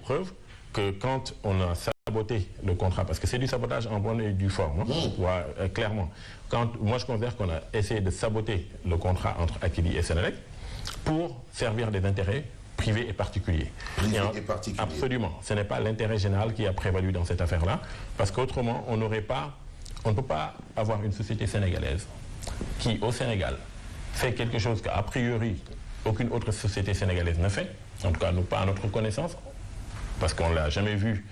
preuve que quand on a saboté le contrat, parce que c'est du sabotage en bonne et due forme, hein, clairement. Moi, je considère qu'on a essayé de saboter le contrat entre Akilee et Senelec pour servir des intérêts privés et particuliers. Absolument. Ce n'est pas l'intérêt général qui a prévalu dans cette affaire-là, parce qu'autrement, on ne peut pas avoir une société sénégalaise qui, au Sénégal, fait quelque chose qu'a priori aucune autre société sénégalaise ne fait, en tout cas, nous, pas à notre connaissance, parce qu'on ne l'a jamais vu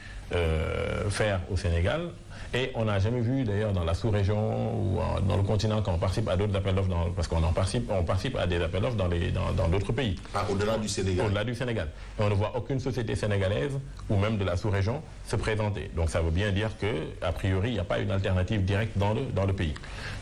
faire au Sénégal, et on n'a jamais vu d'ailleurs dans la sous-région ou dans le continent quand on participe à d'autres appels d'offres, parce qu'on participe à des appels d'offres dans d'autres pays. Au-delà du Sénégal. Au-delà du Sénégal. Et on ne voit aucune société sénégalaise ou même de la sous-région se présenter. Donc ça veut bien dire qu'a priori, il n'y a pas une alternative directe dans le pays.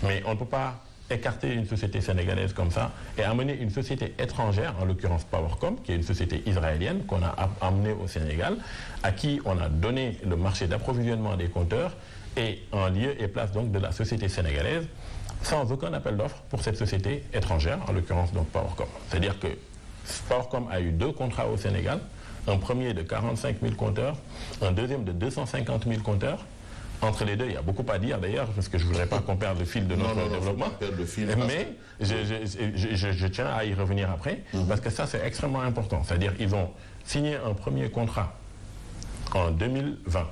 Mais on ne peut pas écarter une société sénégalaise comme ça et amener une société étrangère, en l'occurrence Powercom, qui est une société israélienne qu'on a amenée au Sénégal, à qui on a donné le marché d'approvisionnement des compteurs et en lieu et place donc de la société sénégalaise, sans aucun appel d'offres pour cette société étrangère, en l'occurrence donc Powercom. C'est-à-dire que Powercom a eu 2 contrats au Sénégal, un premier de 45 000 compteurs, un deuxième de 250 000 compteurs. Entre les deux, il y a beaucoup à dire d'ailleurs, parce que je ne voudrais pas qu'on perde le fil de notre développement. Mais je tiens à y revenir après, parce que ça c'est extrêmement important. C'est-à-dire qu'ils ont signé un premier contrat en 2020,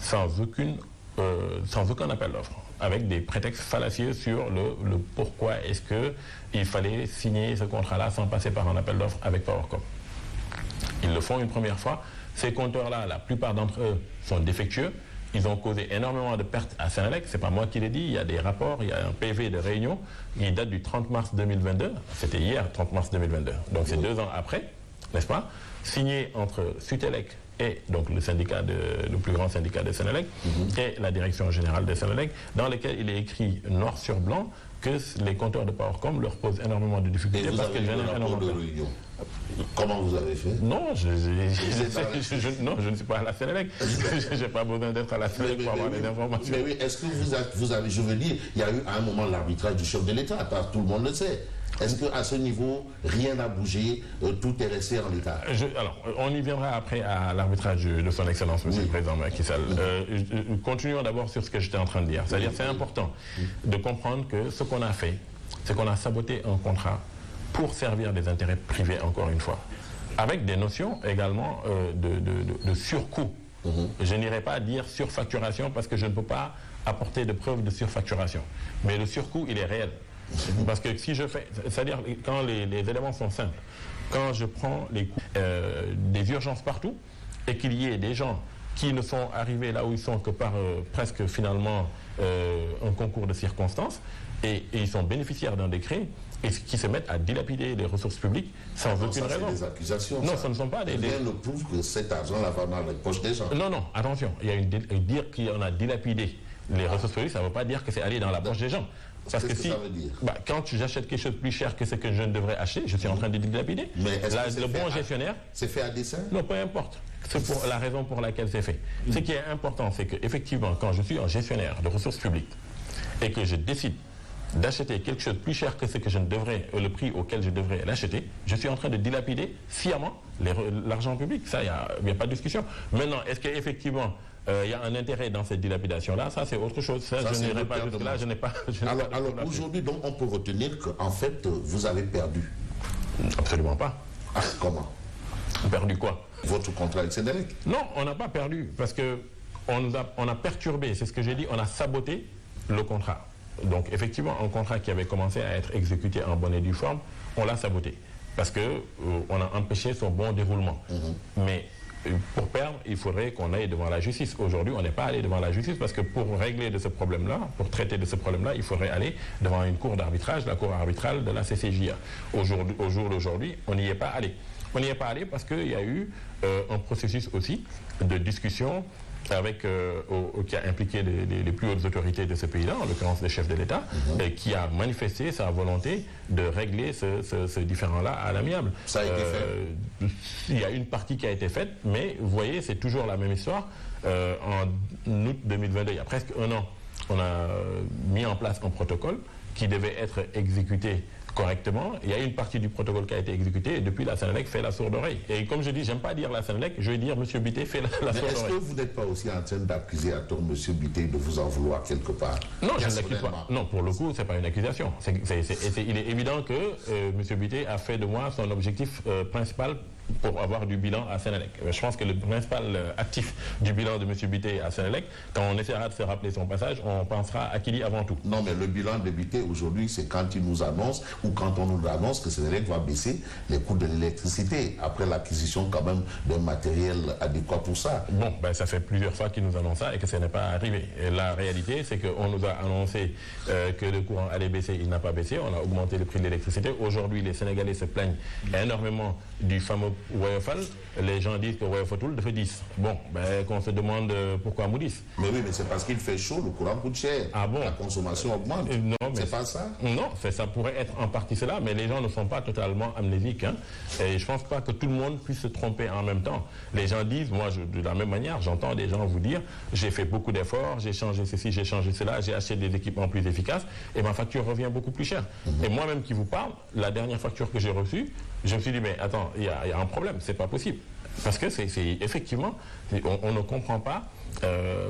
sans aucun appel d'offres, avec des prétextes fallacieux sur le pourquoi est-ce qu'il fallait signer ce contrat-là sans passer par un appel d'offres avec Powercom. Ils le font une première fois. Ces compteurs-là, la plupart d'entre eux sont défectueux. Ils ont causé énormément de pertes à Senelec. Ce n'est pas moi qui l'ai dit. Il y a des rapports, il y a un PV de réunion qui date du 30 mars 2022. C'était hier, 30 mars 2022. Donc c'est 2 ans après, n'est-ce pas? Signé entre Sutelec et donc le plus grand syndicat de Senelec et la direction générale de Senelec, dans lequel il est écrit noir sur blanc que les compteurs de Powercom leur posent énormément de difficultés parce qu'ils génèrent énormément de réunion. Comment vous avez fait? Non, je ne suis pas à la Senelec. Je n'ai pas besoin d'être à la Senelec pour avoir des informations. Mais oui, est-ce que vous avez, je veux dire, il y a eu à un moment l'arbitrage du chef de l'État, tout le monde le sait. Est-ce qu'à ce niveau, rien n'a bougé, tout est resté en l'état? Alors, on y viendra après à l'arbitrage de son Excellence, Monsieur le Président Macky Sall. Continuons d'abord sur ce que j'étais en train de dire. C'est-à-dire c'est important de comprendre que ce qu'on a fait, c'est qu'on a saboté un contrat pour servir des intérêts privés, encore une fois, avec des notions également de surcoût. Je n'irai pas dire surfacturation parce que je ne peux pas apporter de preuves de surfacturation. Mais le surcoût, il est réel. Parce que si je fais, c'est-à-dire quand les éléments sont simples, quand je prends les coûts des urgences partout et qu'il y ait des gens qui ne sont arrivés là où ils sont que par presque finalement un concours de circonstances et ils sont bénéficiaires d'un décret et qui se mettent à dilapider les ressources publiques sans aucune raison. Des accusations. Non, ce ne sont pas des... Rien ne prouve que cet argent-là va dans les poches des gens. Non, attention, il y a dire qu'on a dilapidé les ressources publiques, ça ne veut pas dire que c'est allé dans la poche des gens. Parce que si, quand j'achète quelque chose plus cher que ce que je ne devrais acheter, je suis en train de dilapider. Mais le bon gestionnaire... C'est fait à dessein? Non, peu importe. C'est pour la raison pour laquelle c'est fait. Ce qui est important, c'est qu'effectivement, quand je suis un gestionnaire de ressources publiques et que je décide d'acheter quelque chose plus cher que ce que je ne devrais, le prix auquel je devrais l'acheter, je suis en train de dilapider sciemment l'argent public. Ça, il n'y a pas de discussion. Maintenant, est-ce qu'effectivement, il y a un intérêt dans cette dilapidation-là? Ça, c'est autre chose. Ça je n'irai pas jusque-là. Je n'ai pas... Alors aujourd'hui, donc, on peut retenir qu'en fait, vous avez perdu? Absolument pas. Ah, comment? Perdu quoi? Votre contrat avec Senelec? Non, on n'a pas perdu, parce qu'on a perturbé, c'est ce que j'ai dit, on a saboté le contrat. Donc effectivement, un contrat qui avait commencé à être exécuté en bonne et due forme, on l'a saboté, parce qu'on a empêché son bon déroulement. Mais pour perdre, il faudrait qu'on aille devant la justice. Aujourd'hui, on n'est pas allé devant la justice, parce que pour régler de ce problème-là, pour traiter de ce problème-là, il faudrait aller devant une cour d'arbitrage, la cour arbitrale de la CCJA. Au jour d'aujourd'hui, on n'y est pas allé. On n'y est pas allé parce qu'il y a eu un processus aussi de discussion qui a impliqué les plus hautes autorités de ce pays-là, en l'occurrence les chefs de l'État, et qui a manifesté sa volonté de régler ce différend-là à l'amiable. Ça a été fait? Il y a une partie qui a été faite, mais vous voyez, c'est toujours la même histoire. En août 2022, il y a presque un an, on a mis en place un protocole qui devait être exécuté correctement. Il y a une partie du protocole qui a été exécutée et depuis la Sénélec fait la sourde oreille. Et comme je dis, j'aime pas dire la Sénélec, je vais dire M. Bitté fait la sourde oreille. Est-ce que vous n'êtes pas aussi en train d'accuser à tort M. Bitté de vous en vouloir quelque part? Non, je ne l'accuse pas. Non, pour le coup, c'est pas une accusation. Il est évident que M. Bitté a fait de moi son objectif principal pour avoir du bilan à Sénélec. Je pense que le principal actif du bilan de M. Bitté à Sénélec, quand on essaiera de se rappeler son passage, on pensera à Akili avant tout. Non, mais le bilan de Bitté aujourd'hui, c'est quand il nous annonce ou quand on nous annonce que Sénélec va baisser les coûts de l'électricité après l'acquisition quand même d'un matériel adéquat pour ça. Bon, ben, ça fait plusieurs fois qu'il nous annonce ça et que ce n'est pas arrivé. Et la réalité, c'est qu'on nous a annoncé que le courant allait baisser, il n'a pas baissé, on a augmenté le prix de l'électricité. Aujourd'hui, les Sénégalais se plaignent énormément du fameux Woyofal. Les gens disent que Woyofatul fait 10. Bon, ben, qu'on se demande pourquoi nous 10. Mais oui, mais c'est parce qu'il fait chaud, le courant coûte cher. Ah bon? La consommation augmente. Non, mais c'est pas ça? Non, ça pourrait être en partie cela, mais les gens ne sont pas totalement amnésiques. Hein. Et je ne pense pas que tout le monde puisse se tromper en même temps. Les gens disent, moi, de la même manière, j'entends des gens vous dire, j'ai fait beaucoup d'efforts, j'ai changé ceci, j'ai changé cela, j'ai acheté des équipements plus efficaces, et ma facture revient beaucoup plus chère. Et moi-même qui vous parle, la dernière facture que j'ai reçue, je me suis dit, mais attends, il y a un problème, c'est pas possible. Parce que c'est effectivement, on ne comprend pas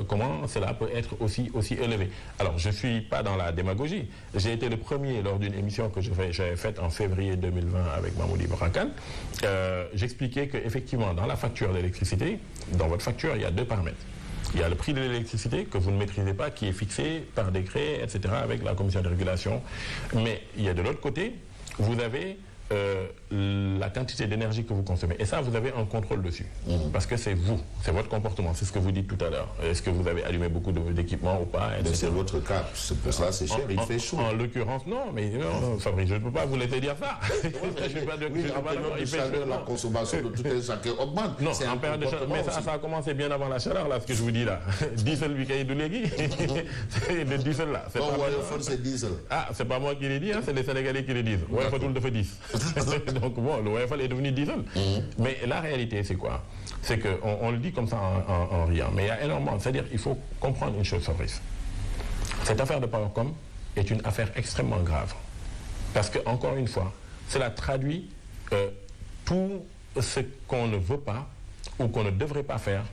comment cela peut être aussi élevé. Alors, je ne suis pas dans la démagogie. J'ai été le premier lors d'une émission que j'avais faite en février 2020 avec Mamoudi Barakan. J'expliquais qu'effectivement, dans la facture d'électricité, dans votre facture, il y a 2 paramètres. Il y a le prix de l'électricité que vous ne maîtrisez pas, qui est fixé par décret, etc., avec la commission de régulation. Mais il y a de l'autre côté, vous avez la quantité d'énergie que vous consommez. Et ça, vous avez un contrôle dessus. Parce que c'est vous, c'est votre comportement, c'est ce que vous dites tout à l'heure. Est-ce que vous avez allumé beaucoup d'équipements ou pas? C'est votre cas, c'est pour ça c'est cher, il fait chaud. En l'occurrence, non, mais non, Fabrice, je ne peux pas vous laisser dire ça. La consommation de tout un chacun augmente. Non, en période de chaleur, mais ça a commencé bien avant la chaleur, là, ce que je vous dis là. Diesel, lui, qui est de l'égui. Le diesel là. C'est diesel. Ah, c'est pas moi qui l'ai dit, hein, c'est les Sénégalais qui le disent. Ouais, il faut tout le fait 10. Donc bon, le Woyofal est devenu diesel. Mais la réalité, c'est quoi? C'est qu'on le dit comme ça en riant, mais il y a énormément. C'est-à-dire, il faut comprendre une chose, Fabrice. Cette affaire de Powercom est une affaire extrêmement grave. Parce que, encore une fois, cela traduit tout ce qu'on ne veut pas ou qu'on ne devrait pas faire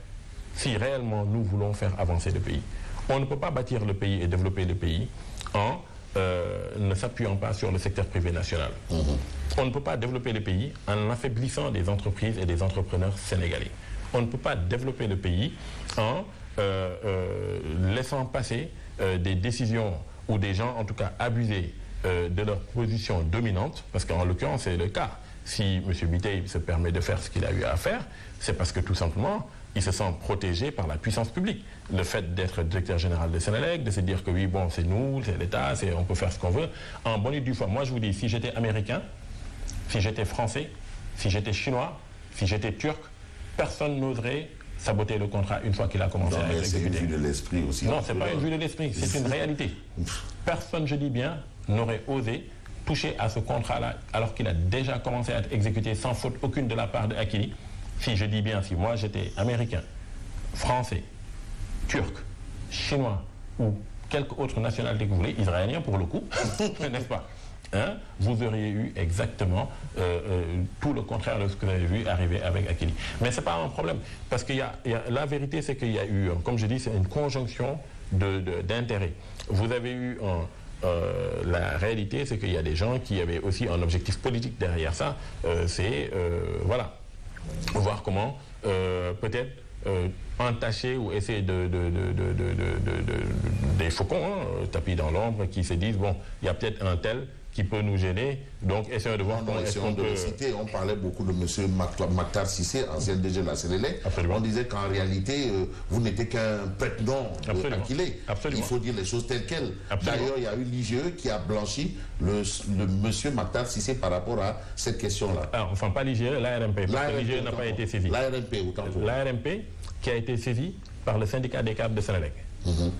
si réellement nous voulons faire avancer le pays. On ne peut pas bâtir le pays et développer le pays en ne s'appuyant pas sur le secteur privé national. On ne peut pas développer le pays en affaiblissant des entreprises et des entrepreneurs sénégalais. On ne peut pas développer le pays en laissant passer des décisions ou des gens, en tout cas, abuser de leur position dominante, parce qu'en l'occurrence, c'est le cas. Si M. Bitté se permet de faire ce qu'il a eu à faire, c'est parce que tout simplement, il se sent protégé par la puissance publique. Le fait d'être directeur général de Sénélec, de se dire que oui, bon, c'est nous, c'est l'État, on peut faire ce qu'on veut. En bonne et due foi, moi je vous dis, si j'étais américain, si j'étais français, si j'étais chinois, si j'étais turc, personne n'oserait saboter le contrat une fois qu'il a commencé à être exécuté. C'est une vue de l'esprit aussi. Non, c'est pas une vue de l'esprit, c'est une réalité. Personne, je dis bien, n'aurait osé toucher à ce contrat-là alors qu'il a déjà commencé à être exécuté sans faute aucune de la part de Akili. Si je dis bien, si moi j'étais américain, français, turc, chinois ou quelque autre nationalité que vous voulez, israélien pour le coup, n'est-ce pas, hein, vous auriez eu exactement tout le contraire de ce que vous avez vu arriver avec Akili. Mais ce n'est pas un problème, parce que la vérité c'est qu'il y a eu, comme je dis, c'est une conjonction d'intérêts. Vous avez eu la réalité, c'est qu'il y a des gens qui avaient aussi un objectif politique derrière ça, voilà, voir comment peut-être entacher ou essayer des faucons, tapis dans l'ombre, qui se disent, bon, il y a peut-être un tel qui peut nous gêner, donc essayons de voir comment est-ce qu'on peut... On parlait beaucoup de M. Makhtar Cissé, ancien DG de la Sénélec. On disait qu'en réalité, vous n'étaez qu'un prête-nom Akili. Il faut dire les choses telles quelles. D'ailleurs, il y a eu l'IGE qui a blanchi le M. Makhtar Cissé par rapport à cette question-là. Enfin, pas l'IGE, l'ARMP, parce que l'IGE n'a pas été saisi. L'ARMP, autant pour l'ARMP qui a été saisi par le syndicat des cadres de Sénélec.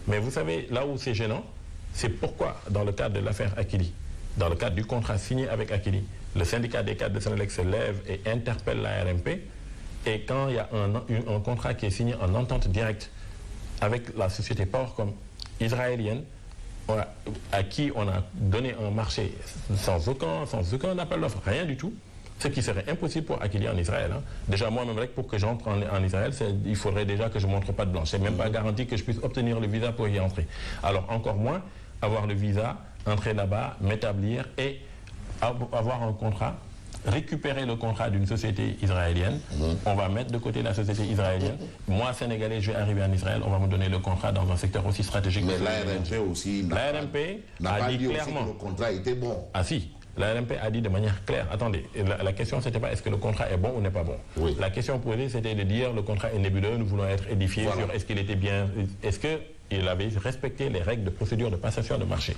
Mais vous savez, là où c'est gênant, c'est pourquoi, dans le cadre de l'affaire Akili, dans le cadre du contrat signé avec Akili, le syndicat des cadres de Sénélec se lève et interpelle l'ARMP. Et quand il y a un contrat qui est signé en entente directe avec la société Powercom israélienne, à qui on a donné un marché sans aucun appel d'offres, rien du tout, ce qui serait impossible pour acquérir en Israël. Hein. Déjà, moi-même, pour que j'entre en Israël, il faudrait déjà que je ne montre pas de blanche. C'est même pas garanti que je puisse obtenir le visa pour y entrer. Alors, encore moins, avoir le visa, entrer là-bas, m'établir et avoir un contrat, récupérer le contrat d'une société israélienne. On va mettre de côté la société israélienne. Moi, Sénégalais, je vais arriver en Israël, on va me donner le contrat dans un secteur aussi stratégique. Mais l'ARMP aussi n'a pas dit clairement que le contrat était bon. Ah si. L'ARMP a dit de manière claire, attendez, la question c'était pas est-ce que le contrat est bon ou n'est pas bon. Oui. La question posée c'était de dire le contrat est nébuleux, nous voulons être édifiés sur est-ce qu'il était bien, est-ce qu'il avait respecté les règles de procédure de passation de marché.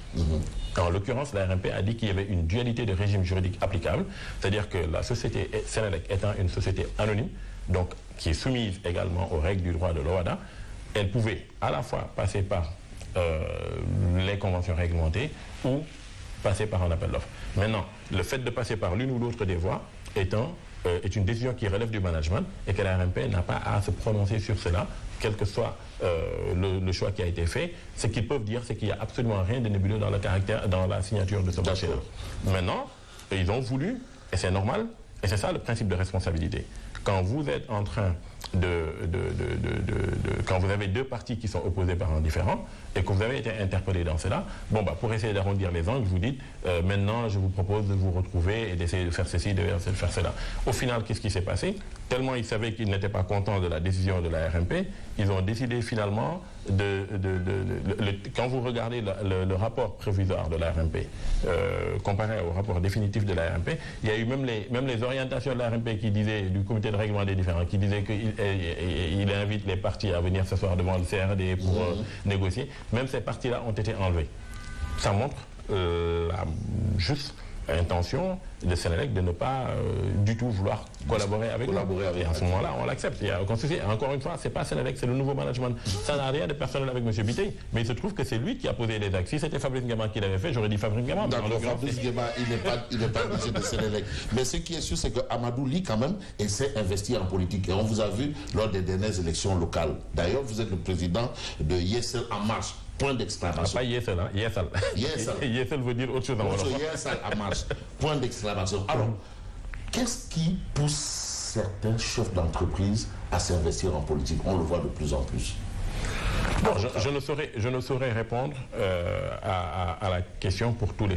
En l'occurrence, l'ARMP a dit qu'il y avait une dualité de régime juridique applicable, c'est-à-dire que la société Sénélec étant une société anonyme, donc qui est soumise également aux règles du droit de l'OHADA, elle pouvait à la fois passer par les conventions réglementées ou passer par un appel d'offres. Maintenant, le fait de passer par l'une ou l'autre des voies est une décision qui relève du management et que la RMP n'a pas à se prononcer sur cela, quel que soit le choix qui a été fait. Ce qu'ils peuvent dire, c'est qu'il n'y a absolument rien de nébuleux dans la signature de ce marché-là. Maintenant, ils ont voulu, et c'est normal, et c'est ça le principe de responsabilité. Quand vous êtes en train quand vous avez deux parties qui sont opposées par un différend et que vous avez été interpellé dans cela, pour essayer d'arrondir les angles, vous dites maintenant je vous propose de vous retrouver et d'essayer de faire ceci, de faire cela. Au final, qu'est-ce qui s'est passé? Tellement ils savaient qu'ils n'étaient pas contents de la décision de la RMP, ils ont décidé finalement quand vous regardez le rapport prévisoire de la RMP comparé au rapport définitif de la RMP, il y a eu même les orientations de la RMP qui disaient, du comité de règlement des différends, qui disaient qu'il invite les parties à venir s'asseoir devant le CRD pour négocier. Même ces parties-là ont été enlevées. Ça montre la juste intention de Sénélec de ne pas du tout vouloir collaborer avec nous. Et à ce moment-là, on l'accepte. Il y a aucun souci. Encore une fois, ce n'est pas Sénélec, c'est le nouveau management. Ça n'a rien de personnel avec M. Biteye, mais il se trouve que c'est lui qui a posé les actes. Si c'était Fabrice Nguema qui l'avait fait, j'aurais dit Fabrice Nguema. D'accord, Fabrice Nguema, il n'est pas obligé de Sénélec. Mais ce qui est sûr, c'est que Amadou Ly, quand même, essaie d'investir en politique. Et on vous a vu lors des dernières élections locales. D'ailleurs, vous êtes le président de Yessel en marche. Point d'exclamation. Pas Yessel, hein? Yessel. Yessel veut dire autre chose. Yessel en marche. Point d'exclamation. Alors, qu'est-ce qui pousse certains chefs d'entreprise à s'investir en politique? On le voit de plus en plus. Bon, je ne saurais répondre à la question pour tous les